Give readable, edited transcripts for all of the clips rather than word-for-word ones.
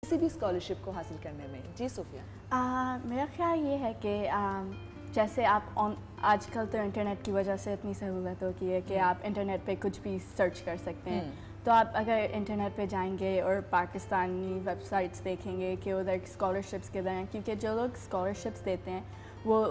किसी भी स्कॉलरशिप को हासिल करने में? जी सोफिया। मेरा ख्याल ये है कि जैसे आप आजकल तो इंटरनेट की वजह से इतनी सहूलत हो गई है कि आप इंटरनेट पे कुछ भी सर्च कर सकते हैं। तो आप अगर इंटरनेट पे जाएंगे और पाकिस्तानी वेबसाइट्स देखेंगे कि उधर स्कॉलरशिप्स किधर हैं, क्योंकि जो लोग स्कॉलरशिप्स देते हैं वो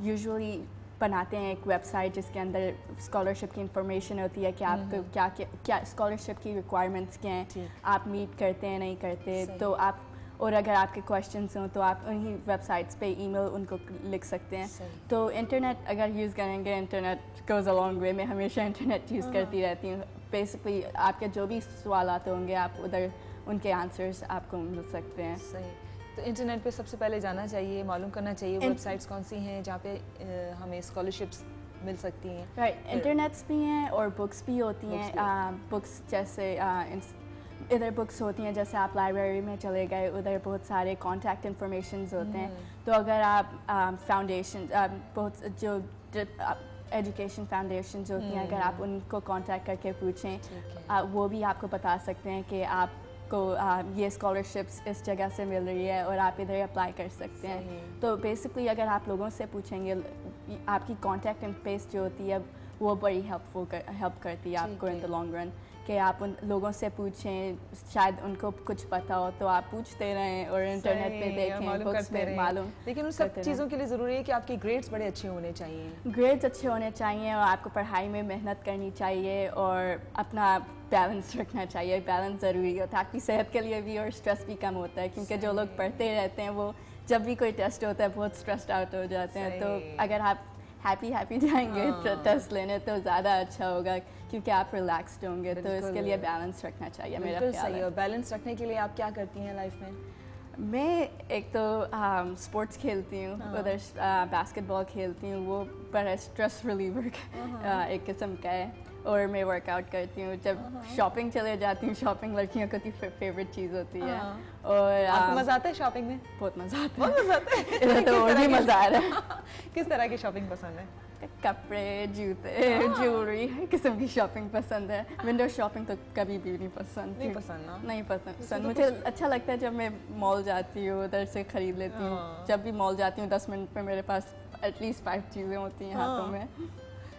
यूजुअली बनाते हैं एक वेबसाइट जिसके अंदर स्कॉलरशिप की इंफॉर्मेशन होती है कि आपको क्या स्कॉलरशिप की रिक्वायरमेंट्स क्या हैं, आप मीट करते हैं नहीं करते। तो आप और अगर आपके क्वेश्चंस हों तो आप उन्हीं वेबसाइट्स पे ईमेल उनको लिख सकते हैं। तो इंटरनेट अगर यूज़ करेंगे, internet goes a long way. मैं हमेशा इंटरनेट यूज़ करती रहती हूँ। बेसिकली आपके जो भी सवालात होंगे आप उधर उनके आंसर्स आपको मिल सकते हैं। सही। तो इंटरनेट पे सबसे पहले जाना चाहिए, मालूम करना चाहिए वेबसाइट्स कौन सी हैं जहाँ पे हमें स्कॉलरशिप्स मिल सकती हैं। राइट, इंटरनेट्स भी हैं और बुक्स भी होती हैं। बुक्स जैसे इधर बुक्स होती हैं, जैसे आप लाइब्रेरी में चले गए, उधर बहुत सारे कॉन्टैक्ट इन्फॉर्मेशंस होते हैं। तो अगर आप फाउंडेशन बहुत जो एजुकेशन फाउंडेशन होती हैं, अगर आप उनको कांटेक्ट करके पूछें, वो भी आपको बता सकते हैं कि आपको ये स्कॉलरशिप्स इस जगह से मिल रही है और आप इधर अप्लाई कर सकते हैं। तो बेसिकली अगर आप लोगों से पूछेंगे, आपकी कांटेक्ट इन्फॉर्मेशन जो होती है वो बड़ी हेल्प करती है आपको इन द लॉन्ग रन। कि आप उन लोगों से पूछें, शायद उनको कुछ पता हो तो आप पूछते रहें और इंटरनेट पे देखें, बुक्स में मालूम। लेकिन उन सब चीज़ों के लिए ज़रूरी है कि आपके ग्रेड्स बड़े अच्छे होने चाहिए। ग्रेड्स अच्छे होने चाहिए और आपको पढ़ाई में मेहनत करनी चाहिए और अपना बैलेंस रखना चाहिए। बैलेंस ज़रूरी होता है आपकी सेहत के लिए भी और स्ट्रेस भी कम होता है, क्योंकि जो लोग पढ़ते रहते हैं वो जब भी कोई टेस्ट होता है बहुत स्ट्रेस्ड आउट हो जाते हैं। तो अगर आप हैप्पी जाएंगे टेस्ट लेने तो ज़्यादा अच्छा होगा, क्योंकि आप रिलैक्सड होंगे। तो इसके लिए बैलेंस रखना चाहिए मेरा ख्याल है। सही है। बैलेंस रखने के लिए आप क्या करती हैं लाइफ में? मैं एक तो स्पोर्ट्स खेलती हूँ, उधर बास्केटबॉल खेलती हूँ, वो बड़ा स्ट्रेस रिलीवर एक किस्म का है। और मैं वर्कआउट करती हूँ। जब शॉपिंग चले जाती हूँ, शॉपिंग लड़कियों की फेवरेट चीज़ होती है। और आपको मज़ा आता है शॉपिंग में? बहुत मज़ा आता है। बहुत मज़ा आता है। इधर तो और भी मज़ा आ रहा है। किस तरह की शॉपिंग पसंद है? कपड़े, जूते, ज्वेलरी, हर किस्म की शॉपिंग पसंद है। विंडो शॉपिंग तो कभी भी नहीं पसंद। नहीं पसंद ना? नहीं पसंद। मुझे अच्छा लगता है जब मैं मॉल जाती हूँ, उधर से खरीद लेती हूँ। जब भी मॉल जाती हूँ 10 मिनट में मेरे पास एटलीस्ट 5 चीज़ें होती हैं हाथों में।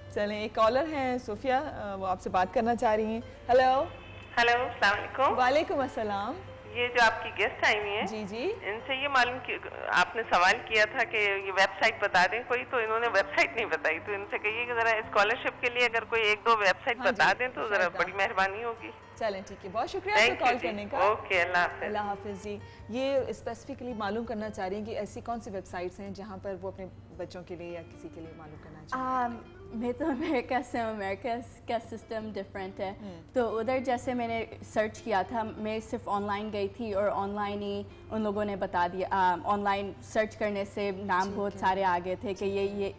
चलें, एक कॉलर हैं सोफिया, वो आपसे बात करना चाह रही हैं। हेलो। हेलो, अस्सलाम वालेकुम। वालेकुम अस्सलाम। ये जो आपकी गेस्ट आई हुई हैं, जी जी, इनसे ये मालूम कि आपने सवाल किया था कि ये वेबसाइट बता दें कोई, तो इन्होंने वेबसाइट नहीं बताई। तो इनसे कहिए कि जरा स्कॉलरशिप के लिए अगर कोई 1-2 वेबसाइट बता दें तो जरा बड़ी मेहरबानी होगी। चलें ठीक है, बहुत शुक्रिया आपका कॉल करने का। ओके, अल्लाह हाफ़िज़। अल्लाह हाफ़िज़ जी। ये स्पेसिफिकली मालूम करना चाह रही हैं कि ऐसी कौन सी वेबसाइट्स हैं जहाँ पर वो अपने बच्चों के लिए या किसी के लिए मालूम करना चाहें? मैं तो अमेरिका से हूँ, अमेरिका का सिस्टम डिफरेंट है। तो उधर जैसे मैंने सर्च किया था, मैं सिर्फ ऑनलाइन गई थी और ऑनलाइन ही उन लोगों ने बता दिया। ऑनलाइन सर्च करने से नाम बहुत सारे आ गए थे कि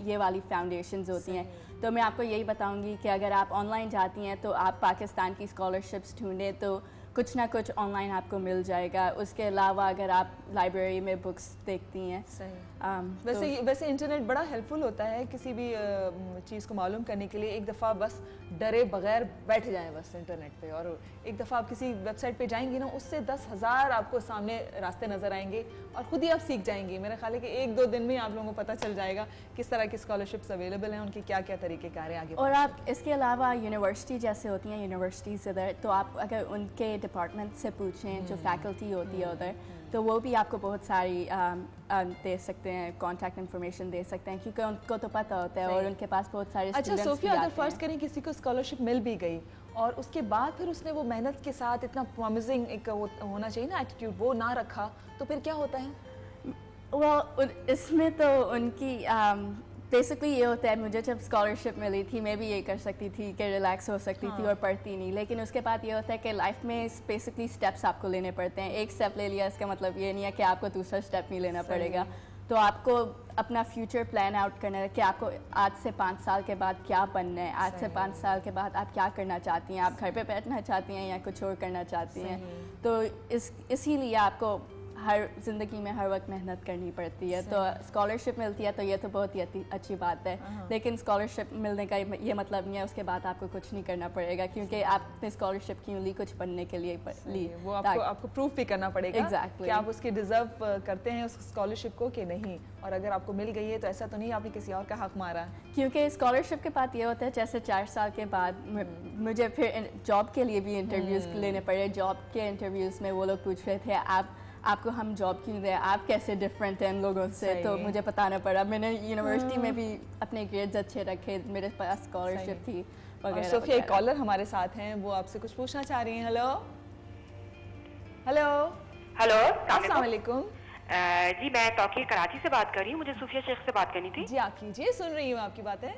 ये वाली फाउंडेशंस होती हैं। तो मैं आपको यही बताऊंगी कि अगर आप ऑनलाइन जाती हैं तो आप पाकिस्तान की स्कॉलरशिप्स ढूंढें तो कुछ ना कुछ ऑनलाइन आपको मिल जाएगा। उसके अलावा अगर आप लाइब्रेरी में बुक्स देखती हैं। सही। वैसे इंटरनेट बड़ा हेल्पफुल होता है किसी भी चीज़ को मालूम करने के लिए। एक दफ़ा बस डरे बगैर बैठ जाएं बस इंटरनेट पे, और एक दफ़ा आप किसी वेबसाइट पे जाएंगी ना, उससे 10,000 आपको सामने रास्ते नज़र आएंगे और ख़ुद ही आप सीख जाएंगी। मेरा ख्याल है कि 1-2 दिन में आप लोगों को पता चल जाएगा किस तरह की स्कॉलरशिप्स अवेलेबल हैं, उनकी क्या क्या तरीक़ेकार हैं आगे। और आप इसके अलावा यूनिवर्सिटी जैसे होती हैं, यूनिवर्सिटीज़ इधर, तो आप अगर उनके डिपार्टमेंट से पूछें, जो फैकल्टी होती है उधर, तो वो भी आपको बहुत सारी दे सकते हैं, कॉन्टैक्ट इन्फॉर्मेशन दे सकते हैं, क्योंकि उनको तो पता होता है और उनके पास बहुत सारे अच्छा सोफिया, अगर फ़र्ज़ करें किसी को स्कॉलरशिप मिल भी गई और उसके बाद फिर उसने वो मेहनत के साथ इतना प्रॉमिसिंग एक होना चाहिए ना एटीट्यूड, वो ना रखा, तो फिर क्या होता है? इसमें तो उनकी बेसिकली ये होता है, मुझे जब स्कॉलरशिप मिली थी मैं भी ये कर सकती थी कि रिलैक्स हो सकती थी और पढ़ती नहीं। लेकिन उसके बाद ये होता है कि लाइफ में बेसिकली स्टेप्स आपको लेने पड़ते हैं। एक स्टेप ले लिया इसका मतलब ये नहीं है कि आपको दूसरा स्टेप नहीं लेना पड़ेगा। तो आपको अपना फ्यूचर प्लान आउट करना है कि आपको आज से 5 साल के बाद क्या बनना है, आज से 5 साल के बाद आप क्या करना चाहती हैं, आप घर पे बैठना चाहती हैं या कुछ और करना चाहती हैं। तो इसीलिए आपको हर ज़िंदगी में हर वक्त मेहनत करनी पड़ती है, तो स्कॉलरशिप मिलती है तो ये तो बहुत ही अच्छी बात है। लेकिन स्कॉलरशिप मिलने का ये मतलब नहीं है उसके बाद आपको कुछ नहीं करना पड़ेगा, क्योंकि आपने स्कॉलरशिप क्यों ली, कुछ बनने के लिए ली, वो आपको प्रूफ भी करना पड़ेगा Exactly. कि आप उसकी डिजर्व करते हैं उस स्कॉलरशिप को कि नहीं, और अगर आपको मिल गई है तो ऐसा तो नहीं आपने किसी और का हक मारा। क्योंकि स्कॉलरशिप के बाद ये होता है जैसे 4 साल के बाद मुझे फिर जॉब के लिए भी इंटरव्यूज़ लेने पड़े। जॉब के इंटरव्यूज़ में वो लोग पूछ रहे थे आपको हम जॉब क्यों दें, आप कैसे डिफरेंट हैं इन लोगों से, तो मुझे बताना पड़ा। मैंने यूनिवर्सिटी में भी अपने ग्रेड्स अच्छे रखे, मेरे पास स्कॉलरशिप थी वगैरह। सोफिया, एक कॉलर हमारे साथ हैं, वो आपसे कुछ पूछना चाह रही हैं। हेलो हेलो हेलो, अस्सलाम वालेकुम। जी मैं तौकीर कराची से बात कर रही हूँ, मुझे सूफिया शेख से बात करनी थी। जी आप कीजिए, सुन रही हूँ आपकी बातें।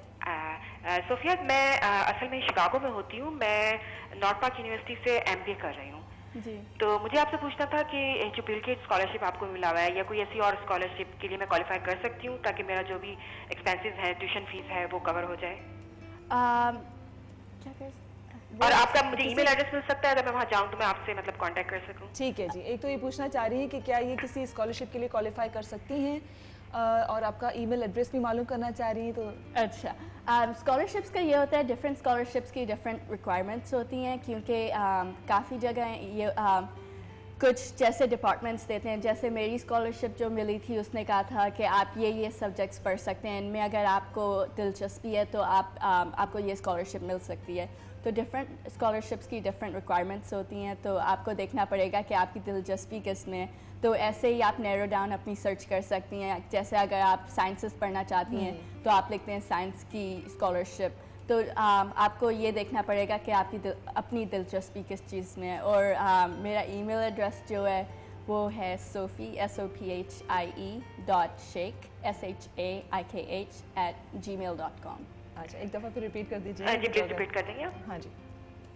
सूफिया, मैं असल में शिकागो में होती हूँ, मैं नॉर्थ पार्क यूनिवर्सिटी से MBA कर रही हूँ जी। तो मुझे आपसे पूछना था कि जो बिल गेट्स स्कॉलरशिप आपको मिला हुआ है या कोई ऐसी और स्कॉलरशिप के लिए मैं क्वालिफाई कर सकती हूँ ताकि मेरा जो भी एक्सपेंसेस है, ट्यूशन फीस है, वो कवर हो जाए। क्या कर और आपका मुझे ईमेल एड्रेस मिल सकता है अगर मैं वहाँ जाऊँ तो मैं आपसे मतलब कांटेक्ट कर सकूँ। ठीक है जी। एक तो ये पूछना चाह रही है कि क्या ये किसी स्कॉलरशिप के लिए क्वालिफाई कर सकती हैं, और आपका ईमेल एड्रेस भी मालूम करना चाह रही हैं। तो अच्छा, स्कॉलरशिप्स का ये होता है डिफरेंट स्कॉलरशिप्स की डिफरेंट रिक्वायरमेंट्स होती हैं, क्योंकि काफ़ी जगह ये कुछ जैसे डिपार्टमेंट्स देते हैं। जैसे मेरी स्कॉलरशिप जो मिली थी उसने कहा था कि आप ये सब्जेक्ट्स पढ़ सकते हैं, इनमें अगर आपको दिलचस्पी है तो आपको ये स्कॉलरशिप मिल सकती है। तो डिफरेंट स्कॉलरशिप्स की डिफरेंट रिक्वायरमेंट्स होती हैं, तो आपको देखना पड़ेगा कि आपकी दिलचस्पी किस में है। तो ऐसे ही आप नैरो डाउन अपनी सर्च कर सकती हैं। जैसे अगर आप साइंसेस पढ़ना चाहती हैं तो आप लिखते हैं साइंस की स्कॉलरशिप, तो आपको ये देखना पड़ेगा कि आपकी अपनी दिलचस्पी किस चीज़ में है। और मेरा ईमेल एड्रेस जो है वो है sophie SOPHIE.shaikh@gmail.com। अच्छा, एक दफ़ा फिर रिपीट कर दीजिए। जी प्लीज रिपीट कर देंगे आप। हाँ जी।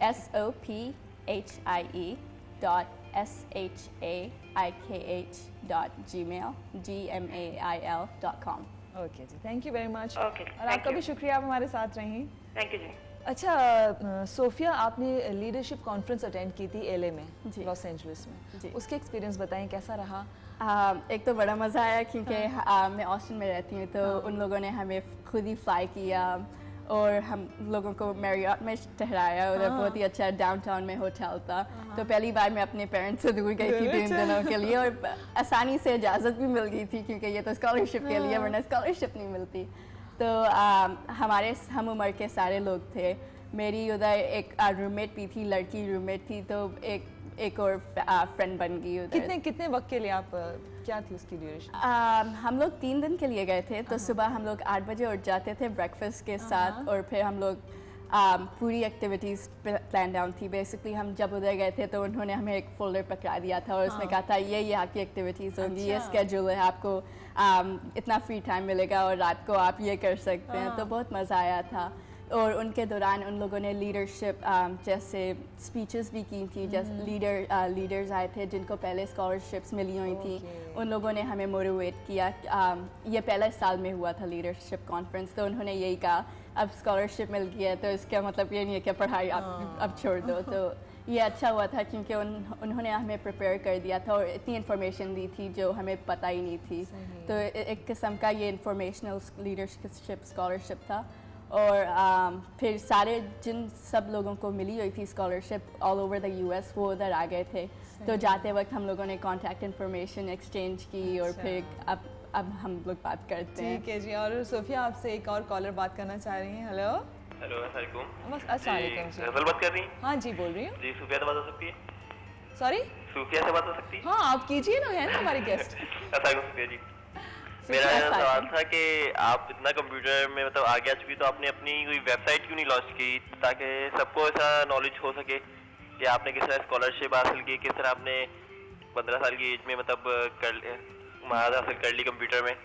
SOPHIE.gmail.com। ओके जी, thank you very much. Okay, और आपका भी शुक्रिया आप हमारे साथ रहीं। थैंक यू जी। अच्छा सोफिया, आपने लीडरशिप कॉन्फ्रेंस अटेंड की थी LA में, लॉस एंजलिस में। उसके एक्सपीरियंस बताएं, कैसा रहा? एक तो बड़ा मज़ा आया क्योंकि मैं ऑस्टिन में रहती हूँ, तो उन लोगों ने हमें खुद ही फ्लाई किया और हम लोगों को मैरियट में ठहराया। उधर बहुत ही अच्छा डाउनटाउन में होटल था। तो पहली बार मैं अपने पेरेंट्स से दूर गई थी 3 दिनों के लिए, और आसानी से इजाज़त भी मिल गई थी क्योंकि ये तो स्कॉलरशिप के लिए, वरना स्कॉलरशिप नहीं मिलती। तो हमारे हम उम्र के सारे लोग थे। मेरी उधर एक रूममेट भी थी, लड़की रूममेट थी, तो एक और फ्रेंड बन गई उधर। कितने वक्त के लिए आप, क्या थी उसकी ड्यूरेशन? हम लोग 3 दिन के लिए गए थे। तो सुबह हम लोग 8 बजे उठ जाते थे ब्रेकफास्ट के साथ, और फिर हम लोग पूरी एक्टिविटीज़ प्लान डाउन थी। बेसिकली हम जब उधर गए थे तो उन्होंने हमें एक फोल्डर पकड़ा दिया था और उसमें कहा था ये आपकी एक्टिविटीज़ होंगी, ये स्केड्यूल है, आपको इतना फ्री टाइम मिलेगा और रात को आप ये कर सकते हैं। तो बहुत मज़ा आया था। और उनके दौरान उन लोगों ने लीडरशिप जैसे स्पीचेस भी की थी। जैसे लीडर्स आए थे जिनको पहले स्कॉलरशिप्स मिली हुई थी, उन लोगों ने हमें मोटिवेट किया। ये पहले साल में हुआ था लीडरशिप कॉन्फ्रेंस, तो उन्होंने यही कहा अब स्कॉलरशिप मिल गई है तो इसका मतलब ये नहीं है कि पढ़ाई आप अब छोड़ दो। तो ये अच्छा हुआ था क्योंकि उन्होंने हमें प्रिपेयर कर दिया था और इतनी इन्फॉर्मेशन दी थी जो हमें पता ही नहीं थी। तो एक किस्म का ये इंफॉर्मेशनल लीडरशिप स्कॉलरशिप था। और फिर सारे जिन सब लोगों को मिली हुई थी scholarship all over the US, वो उधर आ गए थे। तो जाते वक्त हम लोगों ने कॉन्टैक्ट इन्फॉर्मेशन एक्सचेंज की और फिर अब हम लोग बात करते हैं। ठीक है जी। और सोफिया, आपसे एक और कॉलर बात करना चाह रही हैं। हेलो हेलो, अस्सलाम अस्सलाम वालेकुम। गजल बात कर रही हैं? हाँ जी, बोल रही हूँ। जी, सूफिया से बात हो सकती है? सॉरी, सूफिया से बात हो सकती है? हाँ आप कीजिए ना, है ना हमारी गेस्ट। अस्सलाम सूफिया जी। मेरा सवाल था कि आप इतना कंप्यूटर में मतलब आगे आ चुकी, तो आपने अपनी कोई वेबसाइट क्यों नहीं लॉन्च की ताकि सबको ऐसा नॉलेज हो सके कि आपने किस तरह स्कॉलरशिप हासिल की, किस तरह आपने 15 साल की एज में मतलब महारत हासिल कर ली कंप्यूटर में?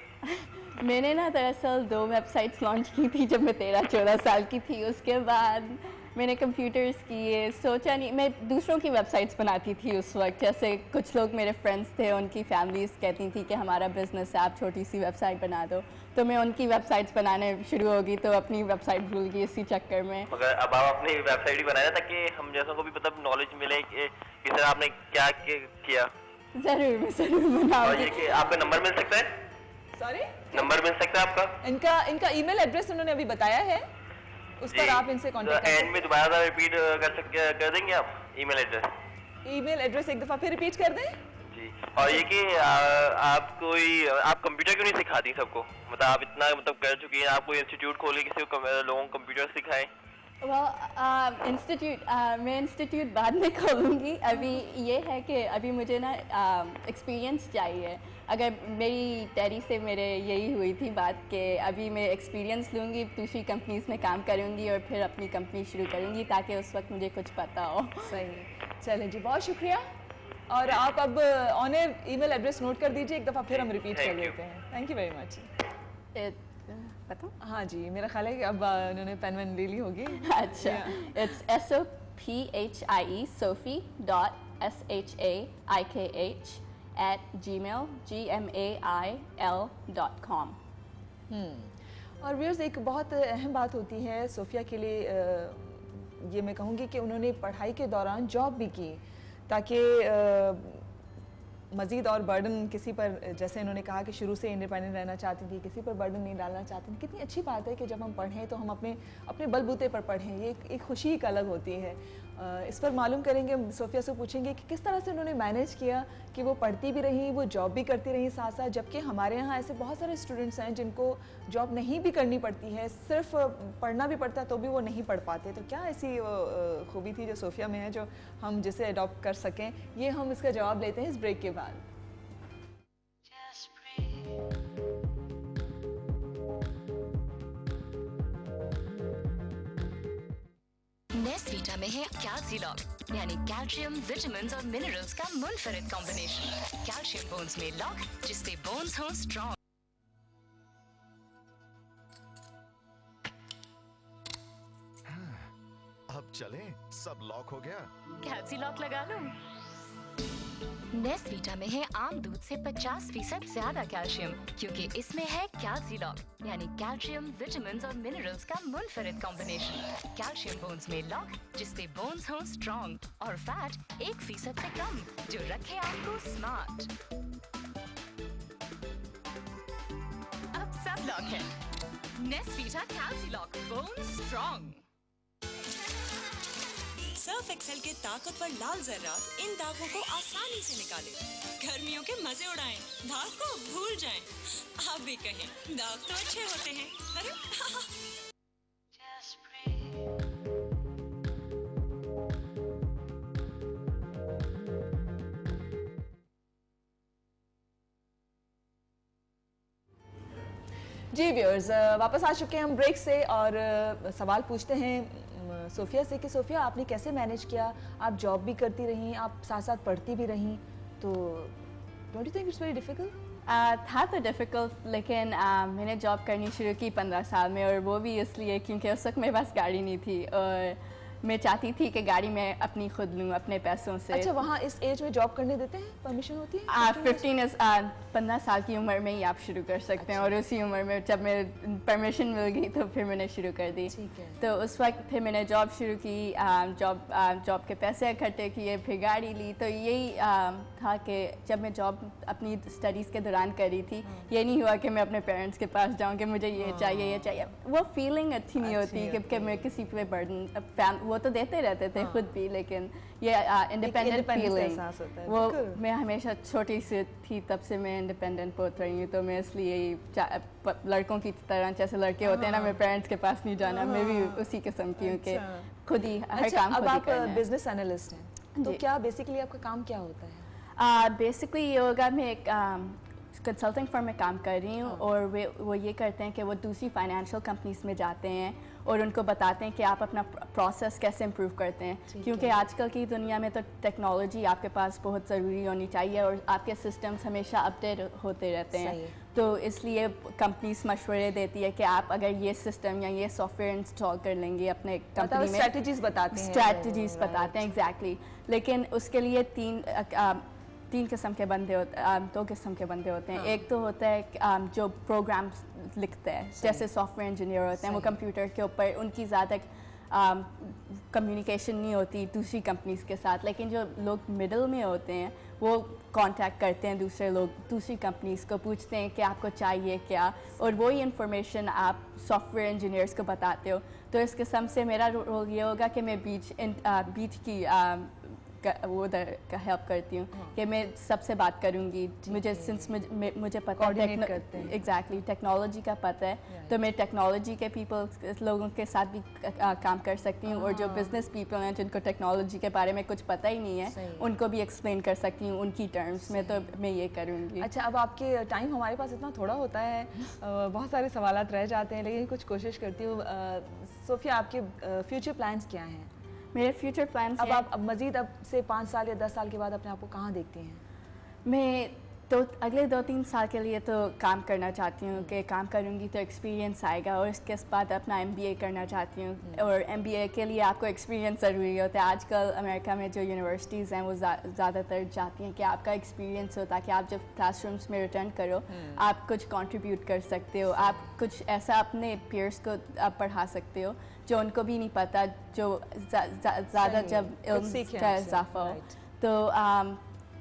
मैंने ना दरअसल 2 वेबसाइट्स लॉन्च की थी जब मैं 13-14 साल की थी। उसके बाद मैंने कंप्यूटर्स किए, सोचा नहीं, मैं दूसरों की वेबसाइट्स बनाती थी उस वक्त। जैसे कुछ लोग मेरे फ्रेंड्स थे, उनकी फैमिलीज कहती थी कि हमारा बिजनेस है, आप छोटी सी वेबसाइट बना दो। तो मैं उनकी वेबसाइट्स बनाने शुरू हो गई, तो अपनी वेबसाइट भूल गई इसी चक्कर में। मगर अब आप अपनी वेबसाइट ही बनाया ताकि हम जैसों को भी मतलब नॉलेज मिले कि किस तरह आपने क्या किया। जरूर मैं जरूर और बनाऊंगी। ये कि आपका नंबर मिल सकता है? सॉरी, नंबर मिल सकता है आपका? इनका ईमेल एड्रेस उन्होंने अभी बताया है, उस पर आप इनसे कांटेक्ट कर सकते हैं। एंड में दोबारा रिपीट कर देंगे आप ईमेल एड्रेस? ईमेल एड्रेस एक दफा फिर रिपीट कर दें जी। और ये कि आप कंप्यूटर क्यों नहीं सिखाती सबको? मतलब आप इतना कर चुकी हैं, आप कोई इंस्टीट्यूट खोले किसी को लोगों को कंप्यूटर सिखाएं? मैं इंस्टीट्यूट बाद में खोलूँगी। अभी ये है कि अभी मुझे ना एक्सपीरियंस चाहिए। अगर मेरी टेरी से मेरे यही हुई थी बात कि अभी मैं एक्सपीरियंस लूँगी, दूसरी कंपनीज में काम करूँगी और फिर अपनी कंपनी शुरू करूँगी ताकि उस वक्त मुझे कुछ पता हो। सही है, चलें जी, बहुत शुक्रिया। और आप अब on air email address note कर दीजिए, एक दफ़ा फिर हम रिपीट कर लेते हैं। Thank you very much. पता? हाँ जी, मेरा ख्याल है कि अब उन्होंने पेन वेन ले ली होगी। अच्छा, it's SOPHIE sophie.shaikh@gmail.com। और व्यूअर्स, एक बहुत अहम बात होती है सोफिया के लिए, ये मैं कहूँगी कि उन्होंने पढ़ाई के दौरान जॉब भी की ताकि मज़ीद और बर्डन किसी पर, जैसे इन्होंने कहा कि शुरू से इंडिपेंडेंट रहना चाहती थी, किसी पर बर्डन नहीं डालना चाहती थी। कितनी अच्छी बात है कि जब हम पढ़ें तो हम अपने बलबूते पर पढ़ें, ये एक खुशी एक अलग होती है। इस पर मालूम करेंगे, सोफिया से पूछेंगे कि किस तरह से उन्होंने मैनेज किया कि वो पढ़ती भी रहीं, वो जॉब भी करती रहीं साथ साथ, जबकि हमारे यहाँ ऐसे बहुत सारे स्टूडेंट्स हैं जिनको जॉब नहीं भी करनी पड़ती है, सिर्फ पढ़ना भी पड़ता है तो भी वो नहीं पढ़ पाते। तो क्या ऐसी खूबी थी जो सोफिया में है जो हम जिसे अडॉप्ट कर सकें? ये हम इसका जवाब लेते हैं इस ब्रेक के बाद। नेस्वीटा में है कैल्सीलॉक, यानी कैल्शियम, विटामिन और मिनरल्स का मुनफरिद कॉम्बिनेशन। कैल्शियम बोन्स में लॉक, जिससे बोन्स हो स्ट्रॉन्ग। अब चलें, सब लॉक हो गया। कैल्सीलॉक लगा लो। नेस्वीटा में है आम दूध से 50% ज्यादा कैल्शियम, क्योंकि इसमें है कैल्सीलॉक, यानी कैल्शियम, विटामिन और मिनरल्स का मुनफरिद कॉम्बिनेशन। कैल्शियम बोन्स में लॉक, जिससे बोन्स हो स्ट्रॉन्ग, और फैट 1% से कम, जो रखे आपको स्मार्ट। अब सब लॉक है। नेस्वीटा कैल्सीलॉक, बोन्स स्ट्रॉन्ग। सर्फ एक्सेल के ताकतवर लाल ज़र्रात इन दागों को आसानी से निकालें। गर्मियों के मजे उड़ाएं, दाग को भूल जाएं। आप भी कहें, दाग तो अच्छे होते हैं, अरे जी व्यूअर्स, वापस आ चुके हैं हम ब्रेक से और सवाल पूछते हैं सोफिया से कि सोफिया, आपने कैसे मैनेज किया? आप जॉब भी करती रहीं, आप साथ साथ पढ़ती भी रहीं, तो don't you think it's very difficult? था तो डिफ़िकल्ट, लेकिन मैंने जॉब करनी शुरू की 15 साल में, और वो भी इसलिए क्योंकि उस वक्त मेरे पास गाड़ी नहीं थी और मैं चाहती थी कि गाड़ी मैं अपनी खुद लूँ अपने पैसों से। अच्छा, वहाँ इस एज में जॉब करने देते हैं? परमिशन होती है? 15 साल की उम्र में ही आप शुरू कर सकते हैं। और उसी उम्र में जब मैं परमिशन मिल गई तो फिर मैंने शुरू कर दी। तो उस वक्त फिर मैंने जॉब शुरू की, जॉब के पैसे इकट्ठे किए, फिर गाड़ी ली। तो यही था कि जब मैं जॉब अपनी स्टडीज़ के दौरान कर रही थी, ये नहीं हुआ कि मैं अपने पेरेंट्स के पास जाऊँ कि मुझे ये चाहिए। वो फीलिंग अच्छी नहीं होती कि मैं किसी पे बर्डन, वो तो देते रहते थे खुद भी, लेकिन ये इंडिपेंडेंट फीलिंग, वो मैं हमेशा छोटी सी थी तब से मैं इंडिपेंडेंट होत रही हूँ। तो मैं इसलिए लड़कों की तरह, जैसे लड़के होते हैं ना, मैं पेरेंट्स के पास नहीं जाना, मैं भी उसी किस्म की हूँ कि खुद ही हर काम खुद ही करना है। अब आप बिजनेस एनालिस्ट हैं, तो क्या बेसिकली आपका काम क्या होता है? बेसिकली योगा में एक कंसल्टिंग फर्म में काम कर रही हूँ, और वो ये करते हैं कि वो दूसरी फाइनेंशियल कंपनीज में जाते हैं और उनको बताते हैं कि आप अपना प्रोसेस कैसे इम्प्रूव करते हैं, क्योंकि आजकल की दुनिया में तो टेक्नोलॉजी आपके पास बहुत ज़रूरी होनी चाहिए और आपके सिस्टम्स हमेशा अपडेट होते रहते हैं। तो इसलिए कंपनीज मशवरे देती है कि आप अगर ये सिस्टम या ये सॉफ्टवेयर इंस्टॉल कर लेंगे अपने कंपनी में, स्ट्रैटेजीज बताते हैं एग्जैक्टली। लेकिन उसके लिए तीन किस्म के बंदे होते हैं, 2 किस्म के बंदे होते हैं। एक तो होता है जो प्रोग्राम्स लिखते हैं, जैसे सॉफ्टवेयर इंजीनियर होते हैं, वो कंप्यूटर के ऊपर उनकी ज़्यादा कम्युनिकेशन नहीं होती दूसरी कंपनीज के साथ, लेकिन जो लोग मिडल में होते हैं वो कांटेक्ट करते हैं दूसरे लोग, दूसरी कंपनीज को पूछते हैं कि आपको चाहिए क्या, और वही इंफॉर्मेशन आप सॉफ्टवेयर इंजीनियर्स को बताते हो। तो इस किस्म से मेरा रोल ये होगा कि मैं बीच की वो हेल्प करती हूँ कि मैं सबसे बात करूँगी। मुझे सिंस मुझे पता है एग्जैक्टली टेक्नोलॉजी का पता है, तो मैं टेक्नोलॉजी के लोगों के साथ भी काम कर सकती हूँ, और जो बिजनेस पीपल हैं जिनको टेक्नोलॉजी के बारे में कुछ पता ही नहीं है उनको भी एक्सप्लेन कर सकती हूँ उनकी टर्म्स में, तो मैं ये करूँगी। अच्छा, अब आपके टाइम हमारे पास इतना थोड़ा होता है, बहुत सारे सवालात रह जाते हैं, लेकिन कुछ कोशिश करती हूँ। सोफिया, आपके फ्यूचर प्लान्स क्या हैं? मेरे फ्यूचर प्लान्स अब मज़ीद अब से 5 साल या 10 साल के बाद अपने आप को कहाँ देखती हैं? मैं तो अगले 2-3 साल के लिए तो काम करना चाहती हूँ कि काम करूँगी तो एक्सपीरियंस आएगा, और इसके बाद अपना MBA करना चाहती हूँ, और MBA के लिए आपको एक्सपीरियंस ज़रूरी होता है। आजकल अमेरिका में जो यूनिवर्सिटीज़ हैं वो ज़्यादातर चाहती हैं कि आपका एक्सपीरियंस हो, ताकि आप जब क्लासरूम्स में रिटर्न करो आप कुछ कंट्रीब्यूट कर सकते हो, आप कुछ ऐसा अपने पीयर्स को आप पढ़ा सकते हो जो उनको भी नहीं पता, जो ज़्यादा जब इल्म का इजाफा हो। तो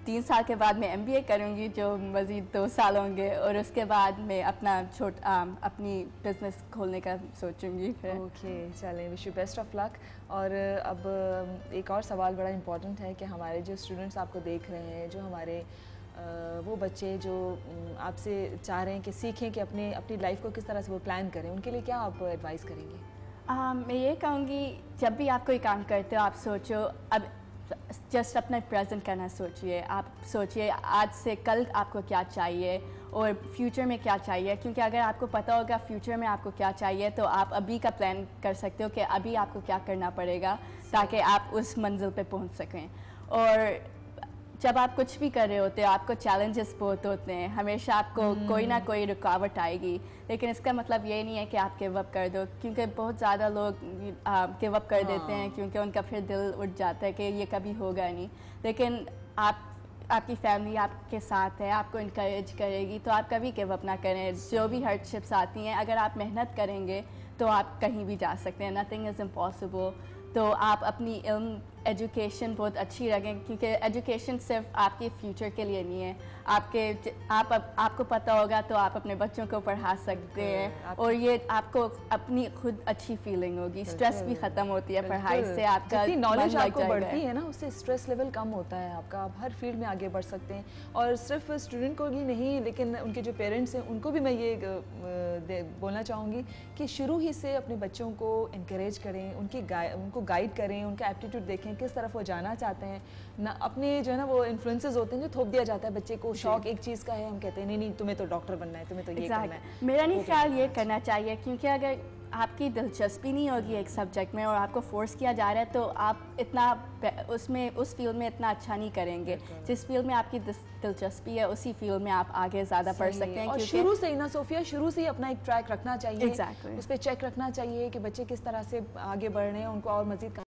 3 साल के बाद मैं MBA करूँगी जो मज़ीद 2 साल होंगे, और उसके बाद मैं अपना अपनी बिज़नेस खोलने का सोचूंगी फिर। ओके, चलें, wish you best of luck. और अब एक और सवाल बड़ा इम्पोर्टेंट है कि हमारे जो स्टूडेंट्स आपको देख रहे हैं, जो हमारे वो बच्चे जो आपसे चाह रहे हैं कि सीखें कि अपनी लाइफ को किस तरह से वो प्लान करें, उनके लिए क्या आप एडवाइस करेंगे? मैं ये कहूँगी, जब भी आप कोई काम करते हो आप सोचो, अब जस्ट अपना प्रेजेंट करना सोचिए, आप सोचिए आज से कल आपको क्या चाहिए और फ्यूचर में क्या चाहिए, क्योंकि अगर आपको पता होगा फ्यूचर में आपको क्या चाहिए तो आप अभी का प्लान कर सकते हो कि अभी आपको क्या करना पड़ेगा ताकि आप उस मंजिल पे पहुंच सकें। और जब आप कुछ भी कर रहे होते हो आपको चैलेंजेस बहुत होते हैं, हमेशा आपको कोई ना कोई रुकावट आएगी, लेकिन इसका मतलब ये नहीं है कि आप गिव अप कर दो, क्योंकि बहुत ज़्यादा लोग गिव अप कर देते हैं क्योंकि उनका फिर दिल उठ जाता है कि ये कभी होगा नहीं। लेकिन आपकी फैमिली आपके साथ है, आपको इनकरेज करेगी, तो आप कभी गिव अप ना करें। जो भी हार्डशिप्स आती हैं, अगर आप मेहनत करेंगे तो आप कहीं भी जा सकते हैं, नथिंग इज़ इम्पॉसिबल। तो आप अपनी एजुकेशन बहुत अच्छी रखें, क्योंकि एजुकेशन सिर्फ आपके फ्यूचर के लिए नहीं है, आपको पता होगा तो आप अपने बच्चों को पढ़ा सकते हैं, और ये आपको अपनी खुद अच्छी फीलिंग होगी, स्ट्रेस भी ख़त्म होती है पढ़ाई से, आपका जितनी नॉलेज आपको बढ़ती है ना उससे स्ट्रेस लेवल कम होता है आपका, आप हर फील्ड में आगे बढ़ सकते हैं। और सिर्फ स्टूडेंट को ही नहीं, लेकिन उनके जो पेरेंट्स हैं उनको भी मैं ये बोलना चाहूँगी कि शुरू ही से अपने बच्चों को इनकरेज करें, उनको गाइड करें, उनका एप्टीट्यूड देखें किस तरफ वो जाना चाहते हैं ना। अपने जो है ना वो इन्फ्लुएंसेस होते हैं जो थोप दिया जाता है बच्चे को, शौक एक चीज़ का है, हम कहते हैं नहीं तुम्हें तो डॉक्टर बनना है, तुम्हें तो ये करना है। मेरा नहीं ख्याल ये करना चाहिए, क्योंकि अगर आपकी दिलचस्पी नहीं होगी एक सब्जेक्ट में और आपको फोर्स किया जा रहा है तो आप इतना उस फील्ड में इतना अच्छा नहीं करेंगे। जिस फील्ड में आपकी दिलचस्पी है उसी फील्ड में आप आगे ज़्यादा पढ़ सकते हैं। और शुरू से ही ना सोफिया, शुरू से ही अपना एक ट्रैक रखना चाहिए, exactly. उस पर चेक रखना चाहिए कि बच्चे किस तरह से आगे बढ़ रहे हैं, उनको और मज़ीद